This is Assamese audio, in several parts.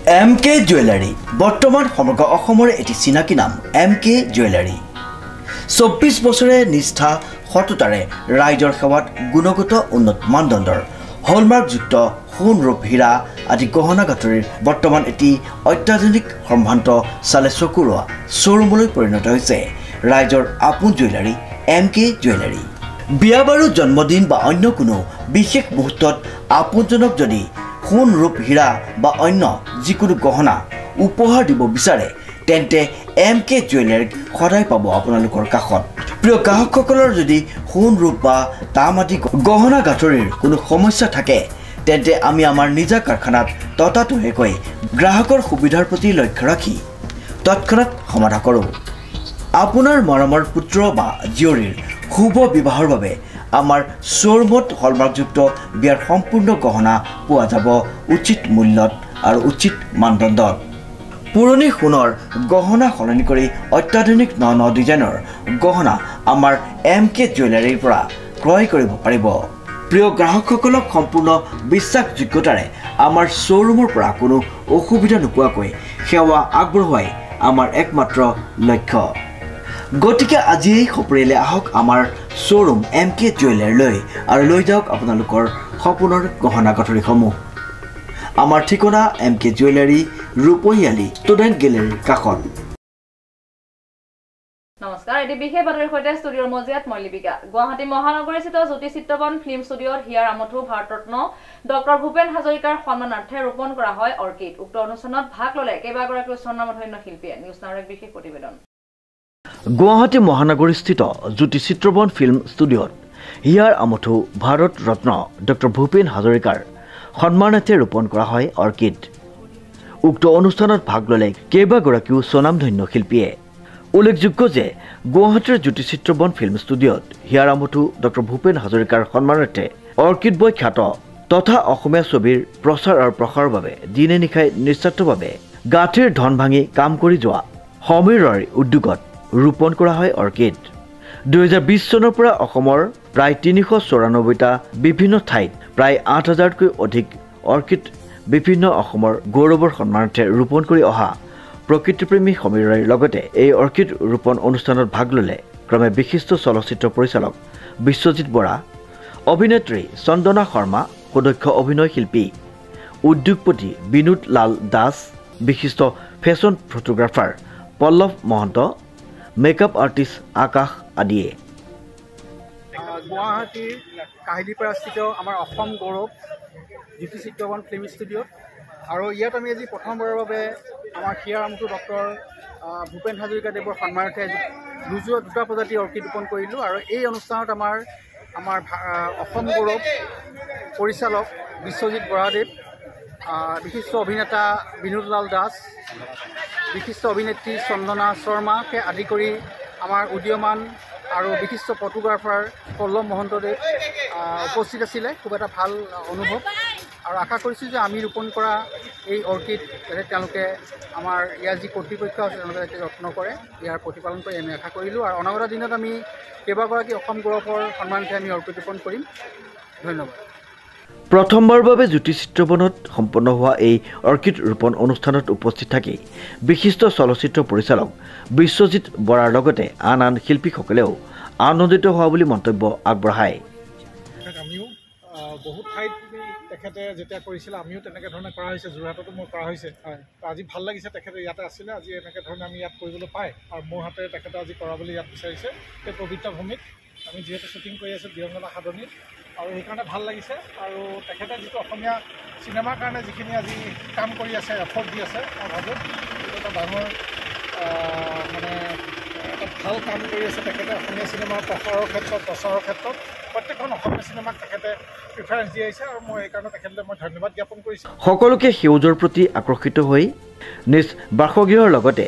MK জুৱেলাৰী বৰ্তমান সমগ্ৰ অসমৰ এটি চিনাকি নাম MK জুৱেলাৰী 24 বছৰে নিষ্ঠা সততাৰে ৰাইজৰ সেৱাত গুণগত উন্নত মানদণ্ডৰ হলমাৰ্কযুক্ত সোণ ৰূপ হীৰা আদি গহনা গাঁথৰিৰ বৰ্তমান এটি অত্যাধুনিক সম্ভ্ৰান্ত চালে চকুৰোৱা শ্বৰুমলৈ পৰিণত হৈছে ৰাইজৰ আপোন জুৱেলাৰী MK জুৱেলাৰী বিয়া বাৰু জন্মদিন বা অন্য কোনো বিশেষ মুহূৰ্তত আপোনজনক যদি সোণ ৰূপ হীৰা বা অন্য যিকোনো গহনা উপহাৰ দিব বিচাৰে তেন্তে MK জুৱেলাৰীক সদায় পাব আপোনালোকৰ কাষত প্ৰিয় গ্ৰাহকসকলৰ যদি সোণ ৰূপ বা তাম আদি গহনা গাঁথৰিৰ কোনো সমস্যা থাকে তেন্তে আমি আমাৰ নিজা কাৰখানাত ততাতৈয়াকৈ গ্ৰাহকৰ সুবিধাৰ প্ৰতি লক্ষ্য ৰাখি তৎক্ষণাত সমাধা কৰোঁ আপোনাৰ মৰমৰ পুত্ৰ বা জীয়ৰীৰ শুভ বিবাহৰ বাবে আমাৰ শ্বৰুমত হলমাৰ্কযুক্ত বিয়াৰ সম্পূৰ্ণ গহনা পোৱা যাব উচিত মূল্যত আৰু উচিত মানদণ্ডত পুৰণি সোণৰ গহনা সলনি কৰি অত্যাধুনিক ন ডিজাইনৰ গহনা আমাৰ MK জুৱেলাৰীৰ পৰা ক্ৰয় কৰিব পাৰিব প্ৰিয় গ্ৰাহকসকলক সম্পূৰ্ণ বিশ্বাসযোগ্যতাৰে আমাৰ শ্বৰুমৰ পৰা কোনো অসুবিধা নোপোৱাকৈ সেৱা আগবঢ়োৱাই আমাৰ একমাত্ৰ লক্ষ্য গতিকে আজিয়ে সপৰিয়ালে আহক আমাৰ শ্বৰুম MK জুৱেলাৰীলৈ আৰু লৈ যাওক আপোনালোকৰ সপোনৰ গহনা গাঁথৰিসমূহ আমাৰ ঠিকনা MK জুৱেলাৰী ৰূপহিয়ালী ষ্টুডেণ্ট গেলেৰীৰ কাষত নমস্কাৰ এটি বিশেষ বাতৰিৰ সৈতে ষ্টুডিঅ'ৰ মজিয়াত মই লিপিকা গুৱাহাটী মহানগৰীস্থিত জ্যোতি চিত্ৰবন ফিল্ম ষ্টুডিঅ'ত হিয়াৰ আমঠু ভাৰতৰত্ন ডক্টৰ ভূপেন হাজৰিকাৰ সন্মানাৰ্থে ৰোপণ কৰা হয় অৰ্কিড উক্ত অনুষ্ঠানত ভাগ ল'লে কেইবাগৰাকী স্বৰ্ণমধন্য শিল্পীয়ে নিউজ নাওৰ এক বিশেষ প্ৰতিবেদন গুৱাহাটী মহানগৰীস্থিত জ্যোতি চিত্ৰবন ফিল্ম ষ্টুডিঅ'ত হিয়াৰ আমঠু ভাৰতৰত্ন ডক্টৰ ভূপেন হাজৰিকাৰ সন্মানাৰ্থে ৰোপণ কৰা হয় অৰ্কিড উক্ত অনুষ্ঠানত ভাগ ল'লে কেইবাগৰাকীও স্বনামধন্য শিল্পীয়ে উল্লেখযোগ্য যে গুৱাহাটীৰ জ্যোতি চিত্ৰবন ফিল্ম ষ্টুডিঅ'ত হিয়াৰ আমঠু ডক্টৰ ভূপেন হাজৰিকাৰ সন্মানাৰ্থে অৰ্কিড বয় খ্যাত তথা অসমীয়া ছবিৰ প্ৰচাৰ আৰু প্ৰসাৰৰ বাবে দিনে নিশাই নিস্বাৰ্থভাৱে গাঁঠিৰ ধন ভাঙি কাম কৰি যোৱা সমীৰৰ উদ্যোগত ৰোপণ কৰা হয় অৰ্কিড 2020 চনৰ পৰা অসমৰ প্ৰায় 394টা বিভিন্ন ঠাইত প্ৰায় 8000তকৈ অধিক অৰ্কিড বিভিন্ন অসমৰ গৌৰৱৰ সন্মানাৰ্থে ৰোপণ কৰি অহা প্ৰকৃতিপ্ৰেমী সমীৰৰ লগতে এই অৰ্কিড ৰোপণ অনুষ্ঠানত ভাগ ল'লে ক্ৰমে বিশিষ্ট চলচ্চিত্ৰ পৰিচালক বিশ্বজিৎ বৰা অভিনেত্ৰী চন্দনা শৰ্মা সুদক্ষ অভিনয় শিল্পী উদ্যোগপতি বিনোদ লাল দাস বিশিষ্ট fashion photographer Pallav Mahanta makeup artist Akash আদিয়ে গুৱাহাটীৰ কাহিলীপাৰাস্থিত আমাৰ অসম গৌৰৱ জ্যোতি চিত্ৰবন ফিল্ম ষ্টুডিঅ'ত আৰু ইয়াত আমি আজি প্ৰথমবাৰৰ বাবে আমাৰ হিয়াৰ আমঠু ডক্টৰ ভূপেন হাজৰিকাদেৱৰ সন্মানাৰ্থে দুটা প্ৰজাতিৰ অৰ্কিড ৰোপণ কৰিলোঁ আৰু এই অনুষ্ঠানত আমাৰ অসম গৌৰৱ পৰিচালক বিশ্বজিৎ বৰাদেৱ বিশিষ্ট অভিনেতা বিনোদ লাল দাস বিশিষ্ট অভিনেত্ৰী চন্দনা শৰ্মাকে আদি কৰি আমাৰ উদীয়মান আৰু বিশিষ্ট ফটোগ্ৰাফাৰ পল্লৱ মহন্তদেৱ উপস্থিত আছিলে খুব এটা ভাল অনুভৱ আৰু আশা কৰিছোঁ যে আমি ৰোপণ কৰা এই অৰ্কিড যাতে তেওঁলোকে আমাৰ ইয়াৰ যি কৰ্তৃপক্ষ আছে তেওঁলোকে যাতে যত্ন কৰে ইয়াৰ প্ৰতিপালন কৰি আমি আশা কৰিলোঁ আৰু অনাগত দিনত আমি কেইবাগৰাকী অসম গৌৰৱৰ সন্মানাৰ্থে আমি অৰ্কিড ৰোপণ কৰিম ধন্যবাদ প্ৰথমবাৰৰ বাবে জ্যোতি চিত্ৰবনত সম্পন্ন হোৱা এই অৰ্কিড ৰোপণ অনুষ্ঠানত উপস্থিত থাকি বিশিষ্ট চলচ্চিত্ৰ পৰিচালক বিশ্বজিৎ বৰাৰ লগতে আন শিল্পীসকলেও আনন্দিত হোৱা বুলি মন্তব্য আগবঢ়ায় আমিও বহুত ঠাইত তেখেতে যেতিয়া কৰিছিলে আমিও তেনেকৈ ধৰণে কৰা হৈছে যোৰহাটতো মোৰ কৰা হৈছে আজি ভাল লাগিছে তেখেতে ইয়াতে আছিলে আজি এনেকৈ ধৰণে আমি ইয়াত কৰিবলৈ পাই আৰু মোৰ হাতে তেখেতে আজি কৰাবলৈ ইয়াত বিচাৰিছে সেই পবিত্ৰ ভূমিত আমি যিহেতু শ্বুটিং কৰি আছোঁ বীৰংগনা সাধনীত আৰু সেইকাৰণে ভাল লাগিছে আৰু তেখেতে যিটো অসমীয়া চিনেমাৰ কাৰণে যিখিনি আজি কাম কৰি আছে এফৰ্ট দি আছে মই ভাবোঁ এইটো এটা ডাঙৰ মানে এটা ভাল কাম কৰি আছে তেখেতে অসমীয়া চিনেমাৰ প্ৰচাৰৰ ক্ষেত্ৰত প্ৰত্যেকখন অসমীয়া চিনেমাক তেখেতে প্ৰিফাৰেঞ্চ দি আহিছে আৰু মই সেইকাৰণে তেখেতলৈ মই ধন্যবাদ জ্ঞাপন কৰিছোঁ সকলোকে সেউজৰ প্ৰতি আকৰ্ষিত হৈ নিজ বাসগৃহৰ লগতে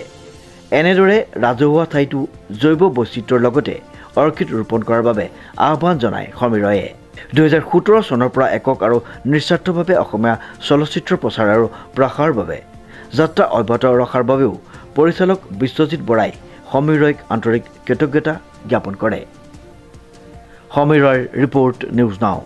এনেদৰে ৰাজহুৱা ঠাইতো জৈৱ বৈচিত্ৰ্যৰ লগতে অৰ্কিড ৰোপণ কৰাৰ বাবে আহ্বান জনায় সমীৰয়ে 2017 চনৰ পৰা একক আৰু নিস্বাৰ্থভাৱে অসমীয়া চলচ্চিত্ৰ প্ৰচাৰ আৰু প্ৰসাৰৰ বাবে যাত্ৰা অব্যাহত ৰখাৰ বাবেও পৰিচালক বিশ্বজিৎ বৰাই সমীৰক আন্তৰিক কৃতজ্ঞতা জ্ঞাপন কৰে সমীৰৰ ৰিপৰ্ট নিউজ নাও